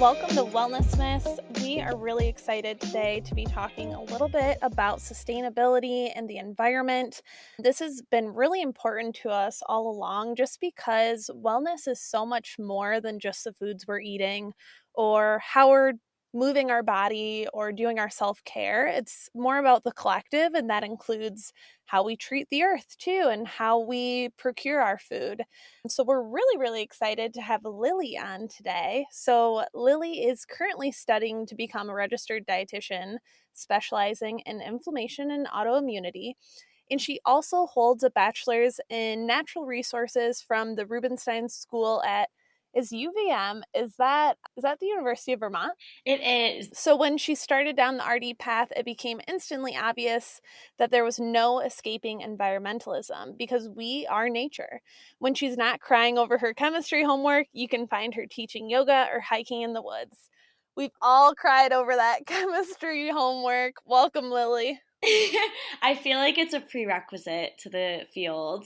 Welcome to Wellness Miss. We are really excited today to be talking a little bit about sustainability and the environment. This has been really important to us all along just because wellness is so much more than just the foods we're eating or how we're moving our body or doing our self-care. It's more about the collective, and that includes how we treat the earth too and how we procure our food. So we're really, really excited to have Lily on today. So Lily is currently studying to become a registered dietitian, specializing in inflammation and autoimmunity. And she also holds a bachelor's in natural resources from the Rubenstein School at UVM. Is that the University of Vermont? It is. So when she started down the RD path, it became instantly obvious that there was no escaping environmentalism because we are nature. When she's not crying over her chemistry homework, you can find her teaching yoga or hiking in the woods. We've all cried over that chemistry homework. Welcome, Lily. I feel like it's a prerequisite to the field.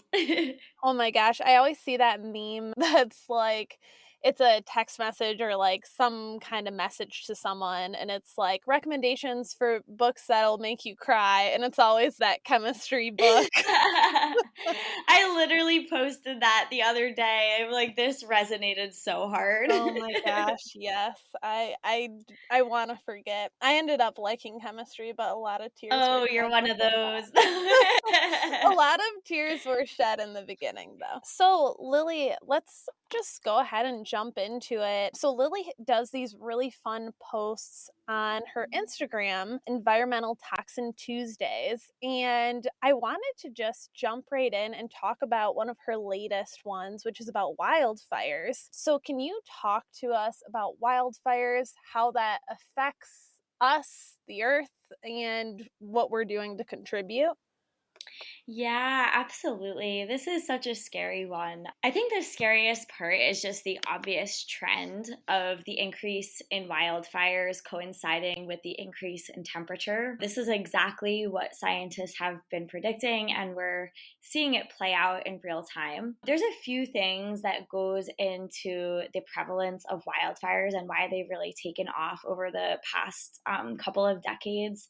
Oh my gosh, I always see that meme that's like, it's a text message or like some kind of message to someone, and it's like recommendations for books that'll make you cry, and it's always that chemistry book. I literally posted that the other day. I'm like, this resonated so hard. Oh my gosh, yes. I want to forget. I ended up liking chemistry, but a lot of tears were Oh, you're shed one of before those. that. A lot of tears were shed in the beginning, though. So, Lily, let's just go ahead and jump into it. So, Lily does these really fun posts on her Instagram, Environmental Toxin Tuesdays. And I wanted to just jump right in and talk about one of her latest ones, which is about wildfires. So, can you talk to us about wildfires, how that affects us, the earth, and what we're doing to contribute? Yeah, absolutely. This is such a scary one. I think the scariest part is just the obvious trend of the increase in wildfires coinciding with the increase in temperature. This is exactly what scientists have been predicting, and we're seeing it play out in real time. There's a few things that goes into the prevalence of wildfires and why they've really taken off over the past couple of decades.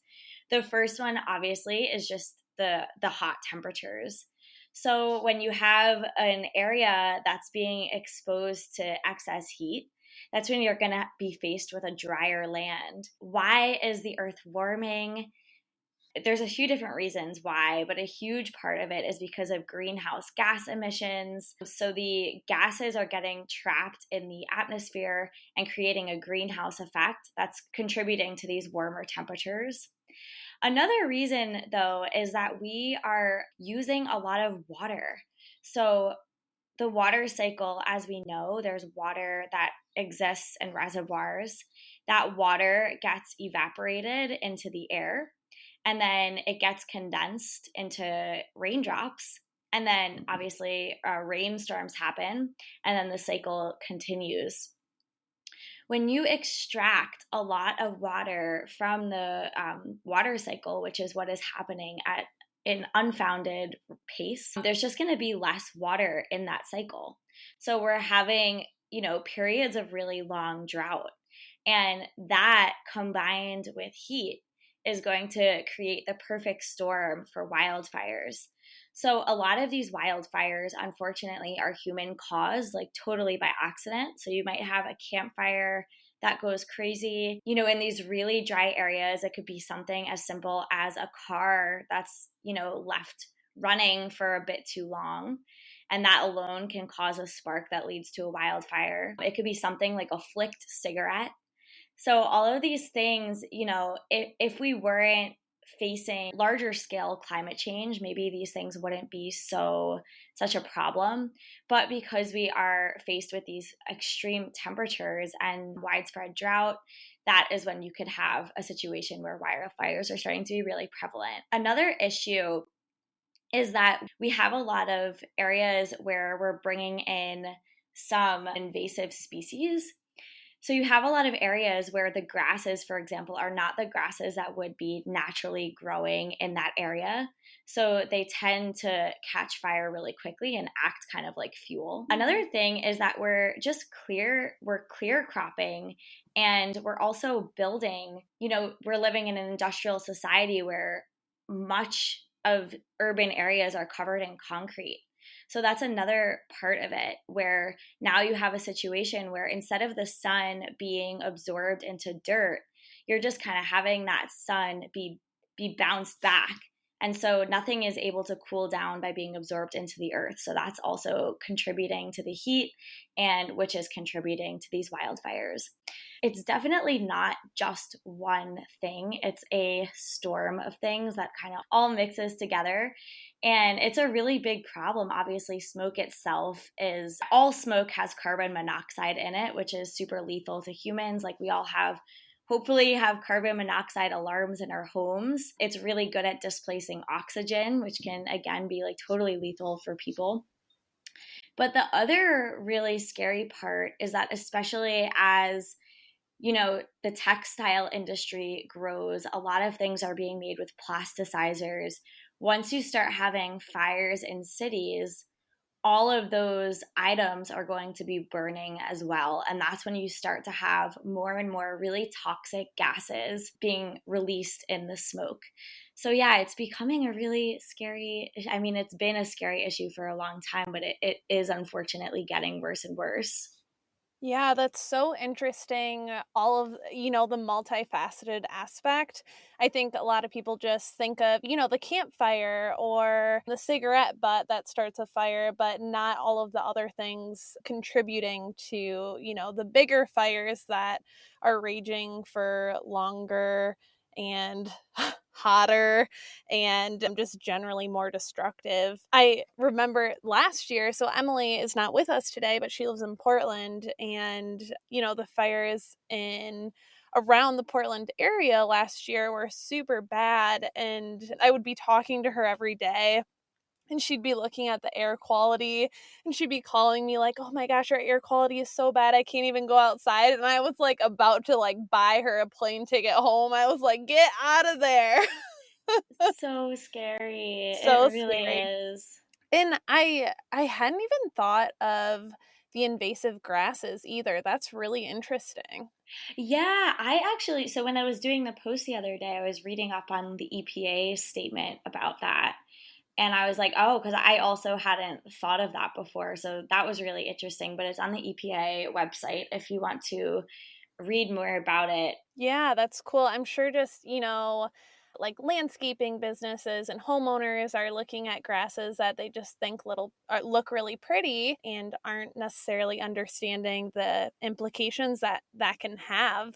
The first one, obviously, is just the hot temperatures. So when you have an area that's being exposed to excess heat, that's when you're going to be faced with a drier land. Why is the earth warming? There's a few different reasons why, but a huge part of it is because of greenhouse gas emissions. So the gases are getting trapped in the atmosphere and creating a greenhouse effect that's contributing to these warmer temperatures. Another reason, though, is that we are using a lot of water. So the water cycle, as we know, there's water that exists in reservoirs. That water gets evaporated into the air, and then it gets condensed into raindrops. And then obviously rainstorms happen, and then the cycle continues. When you extract a lot of water from the water cycle, which is what is happening at an unfounded pace, there's just going to be less water in that cycle. So we're having, periods of really long drought. And that combined with heat is going to create the perfect storm for wildfires. So a lot of these wildfires, unfortunately, are human caused, like totally by accident. So you might have a campfire that goes crazy. In these really dry areas, it could be something as simple as a car that's, left running for a bit too long. And that alone can cause a spark that leads to a wildfire. It could be something like a flicked cigarette. So all of these things, if we weren't facing larger scale climate change, maybe these things wouldn't be such a problem. But because we are faced with these extreme temperatures and widespread drought, that is when you could have a situation where wildfires are starting to be really prevalent. Another issue is that we have a lot of areas where we're bringing in some invasive species. So you have a lot of areas where the grasses, for example, are not the grasses that would be naturally growing in that area. So they tend to catch fire really quickly and act kind of like fuel. Another thing is that we're clear cropping, and we're also building, we're living in an industrial society where much of urban areas are covered in concrete. So that's another part of it, where now you have a situation where instead of the sun being absorbed into dirt, you're just kind of having that sun be bounced back. And so nothing is able to cool down by being absorbed into the earth. So that's also contributing to the heat, and which is contributing to these wildfires. It's definitely not just one thing. It's a storm of things that kind of all mixes together. And it's a really big problem. Obviously, smoke itself is all smoke has carbon monoxide in it, which is super lethal to humans. Like we all hopefully have carbon monoxide alarms in our homes. It's really good at displacing oxygen, which can again be like totally lethal for people. But the other really scary part is that, especially as the textile industry grows, a lot of things are being made with plasticizers. Once you start having fires in cities, all of those items are going to be burning as well. And that's when you start to have more and more really toxic gases being released in the smoke. So yeah, it's becoming a really scary, I mean, it's been a scary issue for a long time, but it is unfortunately getting worse and worse. Yeah, that's so interesting. All of, the multifaceted aspect. I think a lot of people just think of, the campfire or the cigarette butt that starts a fire, but not all of the other things contributing to, the bigger fires that are raging for longer and hotter and just generally more destructive. I remember last year, so Emily is not with us today, but she lives in Portland, and the fires in around the Portland area last year were super bad, and I would be talking to her every day, and she'd be looking at the air quality, and she'd be calling me like, "Oh my gosh, our air quality is so bad. I can't even go outside." And I was like about to like buy her a plane ticket home. I was like, "Get out of there." So scary. It So really scary. is. And I hadn't even thought of the invasive grasses either. That's really interesting. Yeah, I actually, so when I was doing the post the other day, I was reading up on the EPA statement about that. And I was like, oh, because I also hadn't thought of that before. So that was really interesting. But it's on the EPA website if you want to read more about it. Yeah, that's cool. I'm sure just, like landscaping businesses and homeowners are looking at grasses that they just think look really pretty and aren't necessarily understanding the implications that that can have.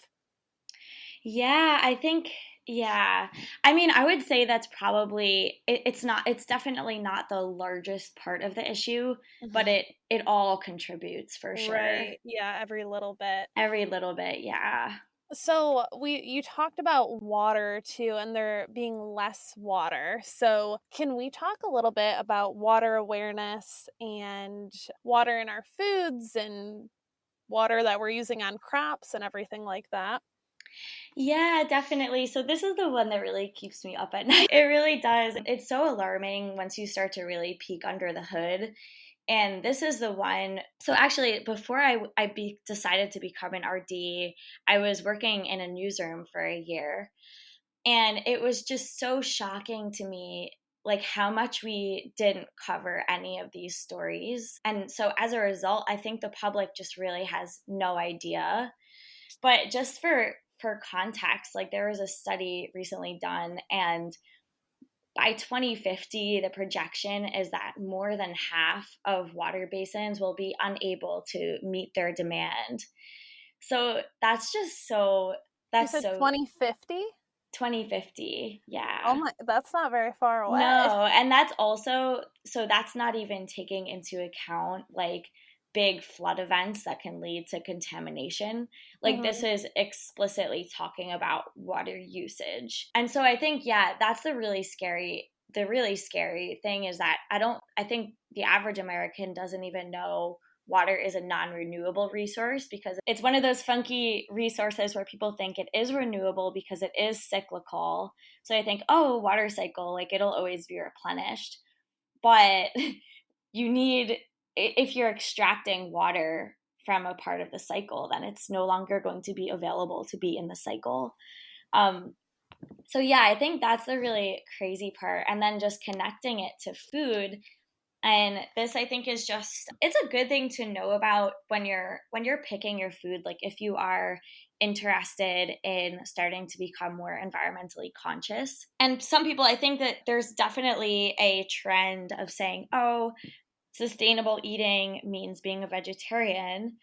Yeah, I think, yeah. I mean, I would say that's probably, it's definitely not the largest part of the issue, but Mhm. it all contributes for sure. Right. Yeah, every little bit. Every little bit, yeah. So you talked about water too, and there being less water. So can we talk a little bit about water awareness and water in our foods and water that we're using on crops and everything like that? Yeah, definitely. So this is the one that really keeps me up at night. It really does. It's so alarming once you start to really peek under the hood. And this is the one. So actually, before decided to become an RD, I was working in a newsroom for a year. And it was just so shocking to me, like how much we didn't cover any of these stories. And so as a result, I think the public just really has no idea. But just for context, like there was a study recently done, and by 2050, the projection is that more than half of water basins will be unable to meet their demand. So You that's said so 2050? 2050. Oh Yeah. my, that's not very far away. No, and that's also, so that's not even taking into account like big flood events that can lead to contamination. Like this Mhm. is explicitly talking about water usage. And so I think, yeah, that's the really scary thing is that I think the average American doesn't even know water is a non-renewable resource, because it's one of those funky resources where people think it is renewable because it is cyclical. So I think, oh, water cycle, like it'll always be replenished. But you need, if you're extracting water from a part of the cycle, then it's no longer going to be available to be in the cycle. So yeah, I think that's the really crazy part. And then just connecting it to food. And this, I think, is just, it's a good thing to know about when you're picking your food. Like if you are interested in starting to become more environmentally conscious. And some people, I think that there's definitely a trend of saying, oh, sustainable eating means being a vegetarian.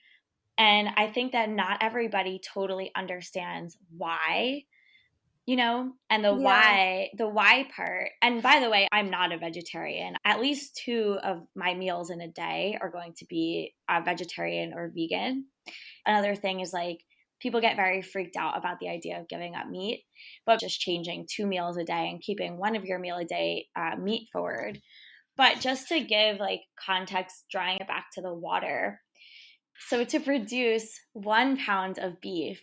And I think that not everybody totally understands why, and the Yeah. why part. And by the way, I'm not a vegetarian. At least 2 of my meals in a day are going to be vegetarian or vegan. Another thing is like people get very freaked out about the idea of giving up meat, but just changing 2 meals a day and keeping one of your meal a day meat forward. But just to give like context, drawing it back to the water. So to produce 1 pound of beef,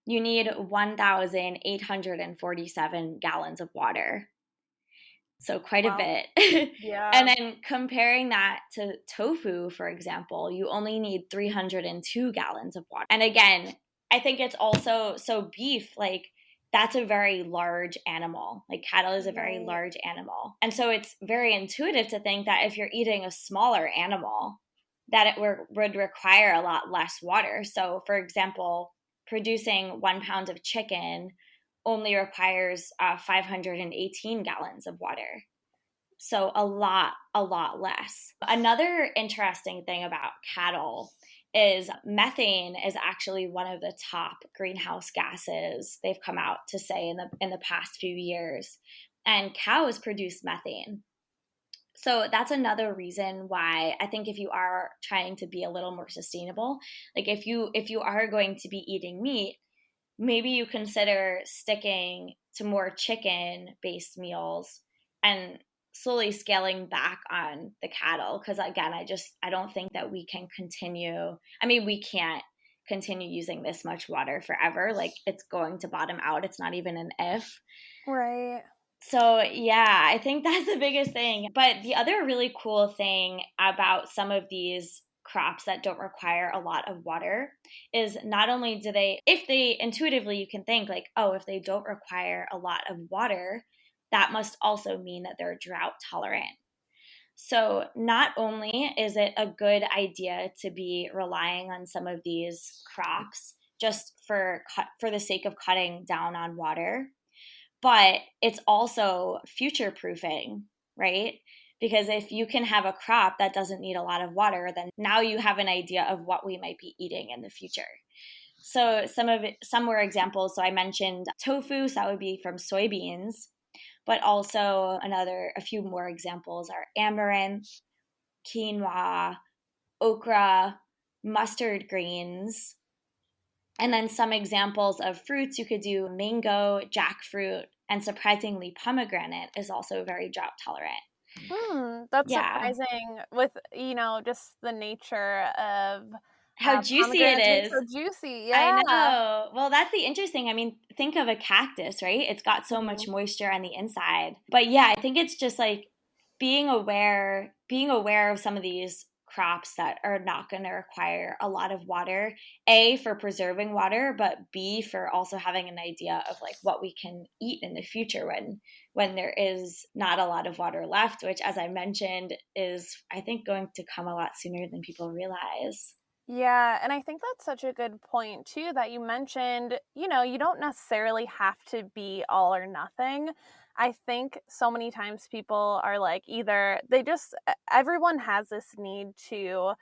you need 1,847 gallons of water. So quite a Wow. bit. And Yeah. then comparing that to tofu, for example, you only need 302 gallons of water. And again, I think it's also, so beef, like that's a very large animal. Like cattle is a very Right. large animal. And so it's very intuitive to think that if you're eating a smaller animal, that it would require a lot less water. So for example, producing 1 pound of chicken only requires 518 gallons of water. So a lot less. Another interesting thing about cattle is methane is actually one of the top greenhouse gases they've come out to say in the past few years. And cows produce methane. So that's another reason why I think if you are trying to be a little more sustainable, like if you are going to be eating meat, maybe you consider sticking to more chicken based meals and slowly scaling back on the cattle. Because again, I don't think that we can continue. I mean, we can't continue using this much water forever. Like it's going to bottom out. It's not even an if. Right. So yeah, I think that's the biggest thing. But the other really cool thing about some of these crops that don't require a lot of water is not only do they, if they intuitively you can think like, oh, if they don't require a lot of water, that must also mean that they're drought tolerant. So not only is it a good idea to be relying on some of these crops just for the sake of cutting down on water, but it's also future proofing, right? Because if you can have a crop that doesn't need a lot of water, then now you have an idea of what we might be eating in the future. So some were examples. So I mentioned tofu, so that would be from soybeans, but also a few more examples are amaranth, quinoa, okra, mustard greens, and then some examples of fruits, you could do mango, jackfruit, and surprisingly, pomegranate is also very drought tolerant. That's Yeah. surprising with, just the nature of How juicy it pomegranates being so is. juicy. I Yeah. know. Well, that's the interesting. I mean, think of a cactus, right? It's got so much Mhm. moisture on the inside. But yeah, I think it's just like being aware of some of these crops that are not going to require a lot of water, A, for preserving water, but B, for also having an idea of like what we can eat in the future when there is not a lot of water left, which as I mentioned is I think going to come a lot sooner than people realize. Yeah, and I think that's such a good point too that you mentioned, you don't necessarily have to be all or nothing. I think so many times people are like either everyone has this need to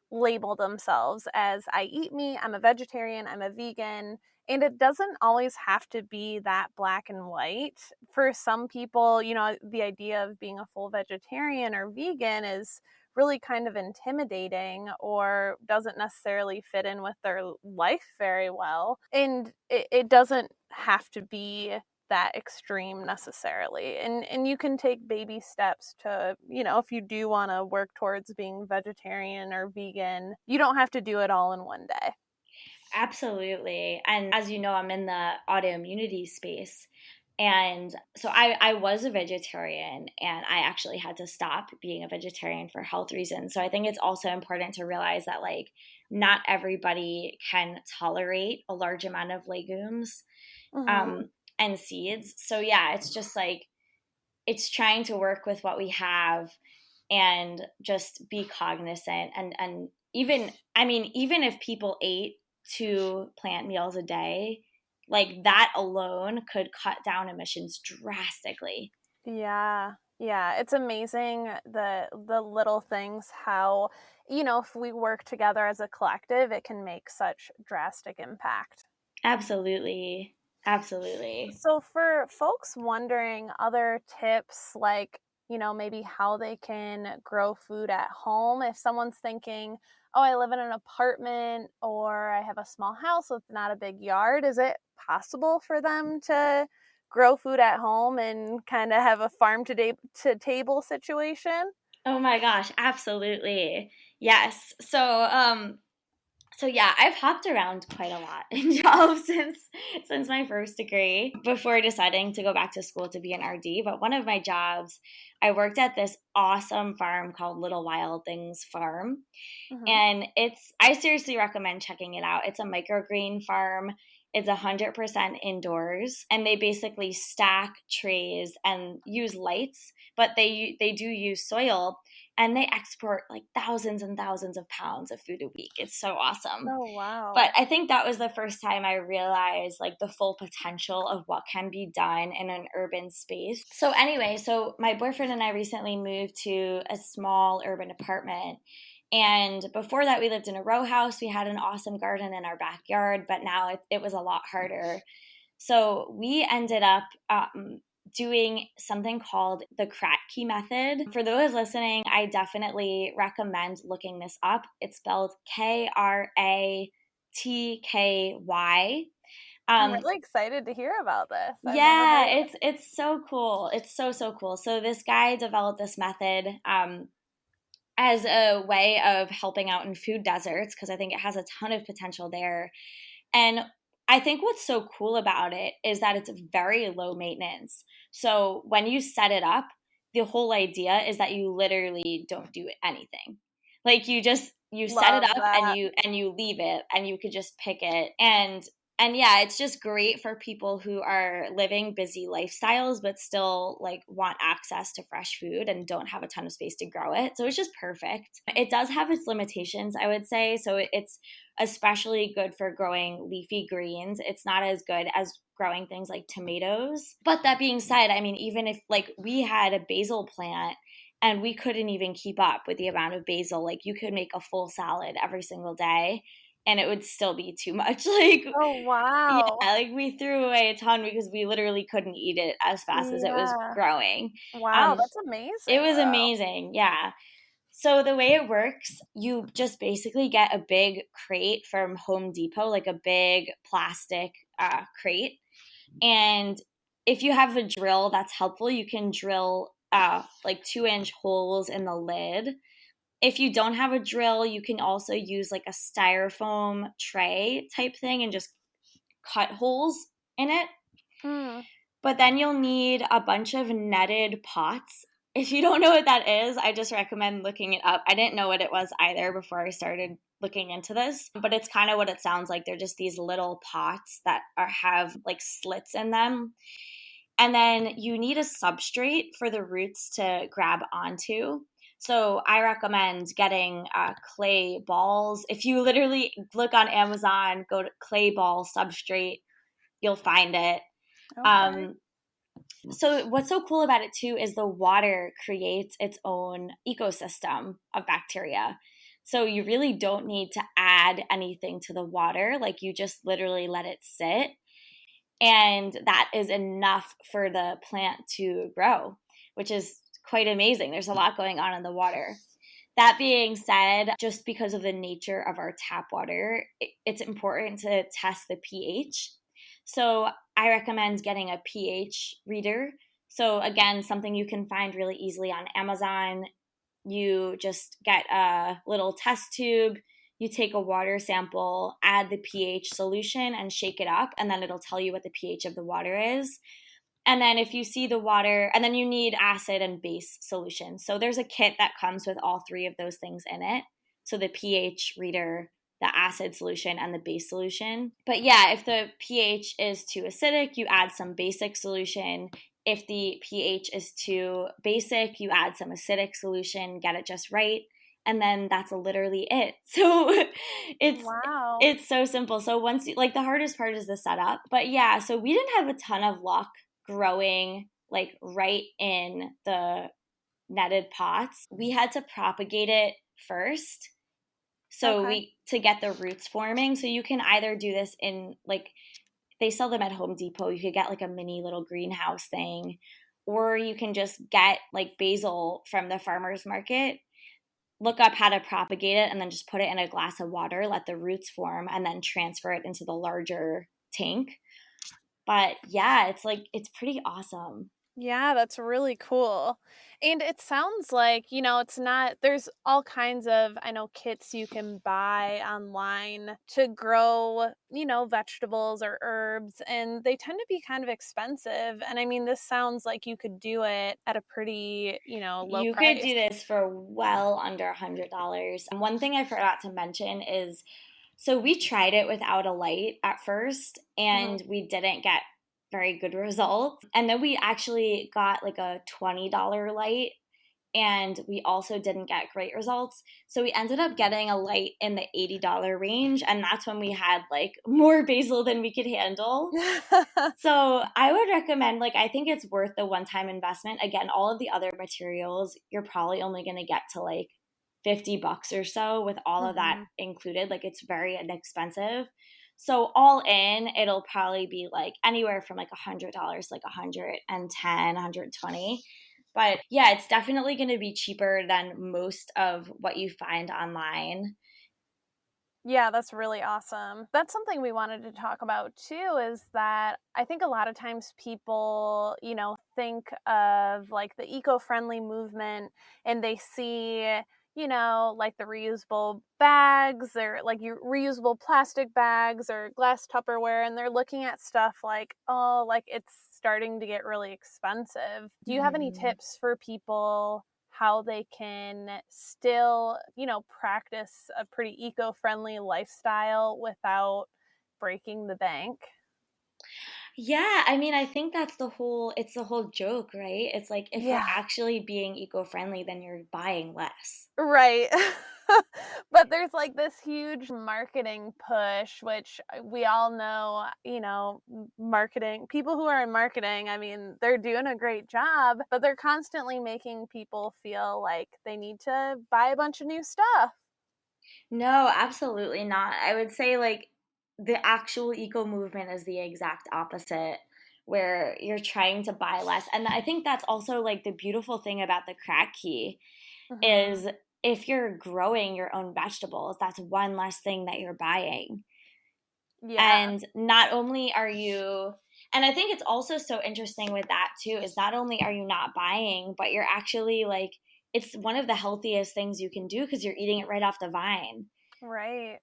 label themselves as I eat meat, I'm a vegetarian, I'm a vegan, and it doesn't always have to be that black and white. For some people, the idea of being a full vegetarian or vegan is really kind of intimidating or doesn't necessarily fit in with their life very well. And it doesn't have to be that extreme necessarily. And you can take baby steps to, if you do want to work towards being vegetarian or vegan, you don't have to do it all in one day. Absolutely. And as you know, I'm in the autoimmunity space. And so I was a vegetarian, and I actually had to stop being a vegetarian for health reasons. So I think it's also important to realize that, like, not everybody can tolerate a large amount of legumes Mm-hmm. and seeds. So yeah, it's just like, it's trying to work with what we have and just be cognizant. And even, I mean, even if people ate 2 plant meals a day, like that alone could cut down emissions drastically. Yeah. Yeah, it's amazing the little things, how, if we work together as a collective, it can make such drastic impact. Absolutely. Absolutely. So for folks wondering other tips, like, maybe how they can grow food at home, if someone's thinking, oh, I live in an apartment or I have a small house with not a big yard, is it possible for them to grow food at home and kind of have a farm to table situation? Oh my gosh, absolutely. Yes. So yeah, I've hopped around quite a lot in jobs since my first degree before deciding to go back to school to be an RD. But one of my jobs, I worked at this awesome farm called Little Wild Things Farm. Hmm. And I seriously recommend checking it out. It's a microgreen farm. It's 100% indoors, and they basically stack trays and use lights, but they do use soil, and they export like thousands and thousands of pounds of food a week. It's so awesome. Oh, But wow. I think that was the first time I realized like the full potential of what can be done in an urban space. So anyway, so my boyfriend and I recently moved to a small urban apartment. And before that, we lived in a row house. We had an awesome garden in our backyard, but now it was a lot harder. So we ended up doing something called the Kratky method. For those listening, I definitely recommend looking this up. It's spelled Kratky. I'm Um, really excited to hear about this. I've never yeah, heard of it. it's so cool. It's so cool. So this guy developed this method as a way of helping out in food deserts, because I think it has a ton of potential there. And I think what's so cool about it is that it's very low maintenance. So when you set it up, the whole idea is that you literally don't do anything. Like you set it Love up and that. you leave it, and you could just pick it. And yeah, it's just great for people who are living busy lifestyles but still like want access to fresh food and don't have a ton of space to grow it. So it's just perfect. It does have its limitations, I would say. So it's especially good for growing leafy greens. It's not as good as growing things like tomatoes. But that being said, I mean, even if like we had a basil plant and we couldn't even keep up with the amount of basil, like you could make a full salad every single day and it would still be too much. Like, Oh, yeah, wow. like we threw away a ton because we literally couldn't eat it as fast as it was Yeah. growing. Wow, Um, that's it amazing, was though. amazing. Yeah. So the way it works, you just basically get a big crate from Home Depot, like a big plastic crate. And if you have a drill, that's helpful. You can drill like 2-inch holes in the lid. If you don't have a drill, you can also use like a styrofoam tray type thing and just cut holes in it. Mm. But then you'll need a bunch of netted pots. If you don't know what that is, I just recommend looking it up. I didn't know what it was either before I started looking into this, but it's kind of what it sounds like. They're just these little pots that have like slits in them. And then you need a substrate for the roots to grab onto. So I recommend getting clay balls. If you literally look on Amazon, go to clay ball substrate, you'll find it. Okay. Um, so what's so cool about it too is the water creates its own ecosystem of bacteria. So you really don't need to add anything to the water. Like you just literally let it sit. And that is enough for the plant to grow, which is quite amazing. There's a lot going on in the water. That being said, just because of the nature of our tap water, it's important to test the pH. So I recommend getting a pH reader. So again, something you can find really easily on Amazon. You just get a little test tube, you take a water sample, add the pH solution and shake it up, and then it'll tell you what the pH of the water is. And then if you see the water, and then you need acid and base solution. So there's a kit that comes with all three of those things in it. So the pH reader, the acid solution, and the base solution. But yeah, if the pH is too acidic, you add some basic solution. If the pH is too basic, you add some acidic solution, get it just right. And then that's literally it. So it's Wow. it's so simple. So once you, like, the hardest part is the setup. But yeah, so we didn't have a ton of luck growing like right in the netted pots. We had to propagate it first. So Okay. we to get the roots forming. So you can either do this in like they sell them at Home Depot. You could get like a mini little greenhouse thing, or you can just get like basil from the farmer's market. Look up how to propagate it and then just put it in a glass of water, let the roots form, and then transfer it into the larger tank. But yeah, it's pretty awesome. Yeah, that's really cool. And it sounds like, it's not, there's all kinds of, I know, kits you can buy online to grow, vegetables or herbs, and they tend to be kind of expensive. And I mean, this sounds like you could do it at a pretty, low You could price. do this for well under $100. And one thing I forgot to mention is so we tried it without a light at first Mhm. and we didn't get very good results. And then we actually got like a $20 light and we also didn't get great results. So we ended up getting a light in the $80 range. And that's when we had like more basil than we could handle. So I would recommend, like, I think it's worth the one time investment. Again, all of the other materials, you're probably only going to get to like $50 or so with all of that Mhm. included. Like, it's very inexpensive. So all in, it'll probably be like anywhere from like $100, like 110, 120. But yeah, it's definitely going to be cheaper than most of what you find online. Yeah, that's really awesome. That's something we wanted to talk about too, is that I think a lot of times people, think of like the eco-friendly movement and they see, like the reusable bags or like your reusable plastic bags or glass Tupperware, and they're looking at stuff like, oh, like it's starting to get really expensive. Do you have any Mhm. tips for people how they can still, practice a pretty eco-friendly lifestyle without breaking the bank? Yeah, I mean, I think it's the whole joke, right? It's like if you're Yeah, actually being eco-friendly, then you're buying less. right. But there's like this huge marketing push, which we all know, marketing, people who are in marketing, I mean, they're doing a great job, but they're constantly making people feel like they need to buy a bunch of new stuff. No, absolutely not. I would say like the actual eco movement is the exact opposite, where you're trying to buy less. And I think that's also like the beautiful thing about the crack key Hmm. is if you're growing your own vegetables, that's one less thing that you're buying. Yeah, And not only are you, and I think it's also so interesting with that too, is not only are you not buying, but you're actually like, it's one of the healthiest things you can do because you're eating it right off the vine. right.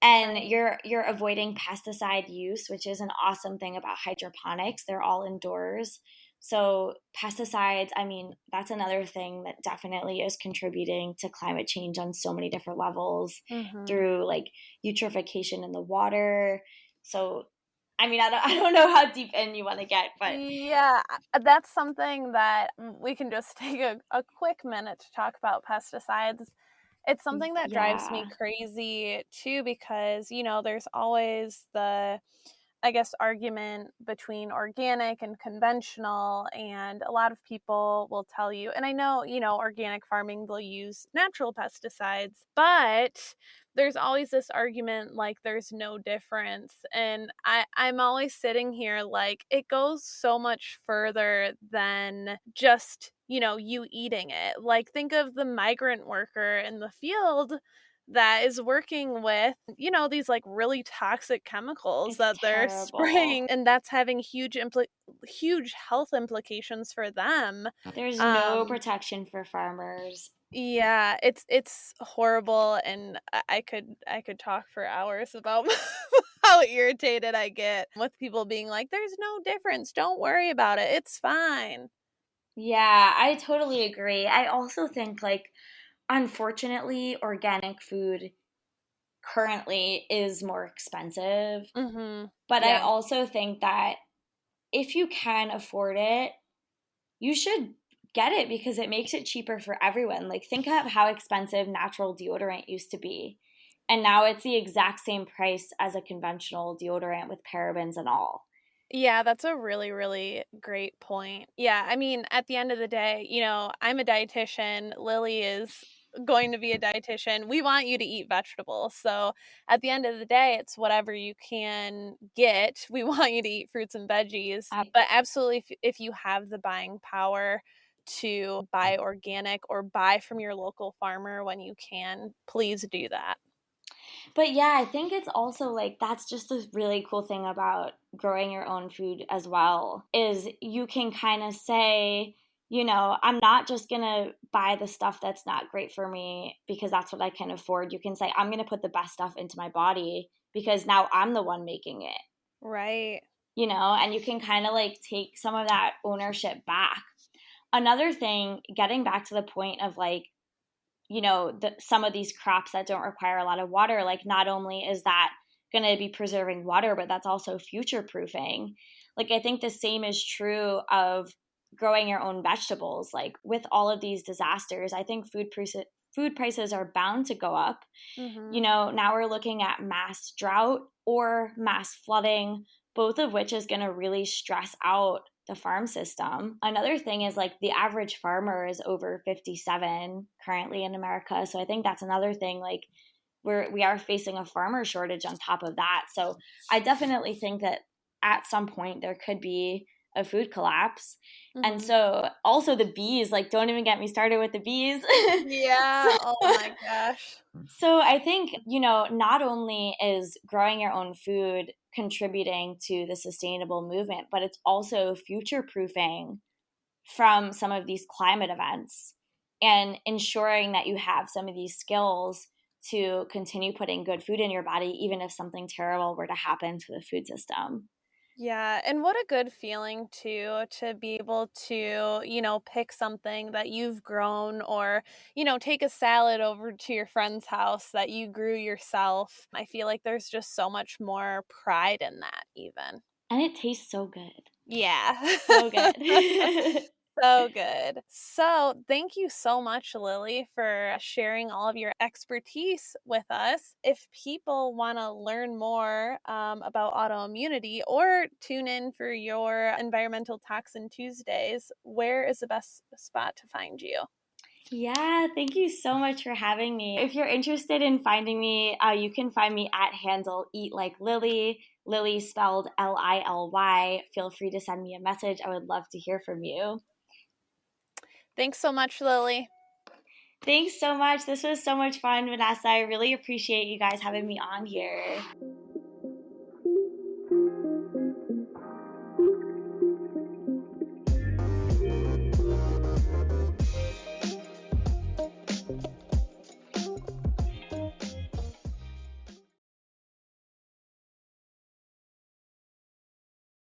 And Right. you're avoiding pesticide use, which is an awesome thing about hydroponics. They're all indoors. So pesticides, I mean, that's another thing that definitely is contributing to climate change on so many different levels Mhm. through like eutrophication in the water. So I mean, I don't know how deep in you want to get, but Yeah, that's something that we can just take a quick minute to talk about pesticides. It's something that drives me yeah. crazy too because, there's always the, I guess, argument between organic and conventional, and a lot of people will tell you, and I know, organic farming, they'll use natural pesticides, but there's always this argument like there's no difference. And I'm always sitting here like it goes so much further than just, you eating it. Like think of the migrant worker in the field that is working with, these like really toxic chemicals It's that they're terrible. spraying, and that's having huge health implications for them. There's no Um protection for farmers. yeah, it's horrible, and I could talk for hours about how irritated I get with people being like, "There's no difference. Don't worry about it. It's fine." Yeah, I totally agree. I also think, like, unfortunately, organic food currently is more expensive. Mhm. But I Yeah. also think that if you can afford it, you should get it because it makes it cheaper for everyone. Like, think of how expensive natural deodorant used to be. And now it's the exact same price as a conventional deodorant with parabens and all. Yeah, that's a really, really great point. Yeah, I mean, at the end of the day, I'm a dietitian. Lily is going to be a dietitian. We want you to eat vegetables. So at the end of the day, it's whatever you can get. We want you to eat fruits and veggies. Uh, But absolutely, if you have the buying power to buy organic or buy from your local farmer when you can, please do that. But yeah, I think it's also like that's just the really cool thing about growing your own food as well is you can kind of say, I'm not just going to buy the stuff that's not great for me because that's what I can afford. You can say, I'm going to put the best stuff into my body because now I'm the one making it, Right. and you can kind of like take some of that ownership back. Another thing, getting back to the point of like, some of these crops that don't require a lot of water, like not only is that going to be preserving water, but that's also future proofing. Like, I think the same is true of growing your own vegetables. Like, with all of these disasters, I think food prices are bound to go up. Mhm. Now we're looking at mass drought or mass flooding, both of which is going to really stress out the farm system. Another thing is like the average farmer is over 57 currently in America. So I think that's another thing, like we are facing a farmer shortage on top of that. So I definitely think that at some point there could be a food collapse. And Mhm. so also the bees, like don't even get me started with the bees. So Yeah, oh my gosh. so I think, not only is growing your own food contributing to the sustainable movement, but it's also future proofing from some of these climate events and ensuring that you have some of these skills to continue putting good food in your body, even if something terrible were to happen to the food system. Yeah, and what a good feeling too to be able to, pick something that you've grown or, take a salad over to your friend's house that you grew yourself. I feel like there's just so much more pride in that even. And it tastes so good. Yeah. So good. So good. So, thank you so much, Lily, for sharing all of your expertise with us. If people want to learn more about autoimmunity or tune in for your Environmental Toxin Tuesdays, where is the best spot to find you? Yeah, thank you so much for having me. If you're interested in finding me, you can find me at handle Eat Like Lily, Lily spelled Lily. Feel free to send me a message. I would love to hear from you. Thanks so much, Lily. Thanks so much. This was so much fun, Vanessa. I really appreciate you guys having me on here.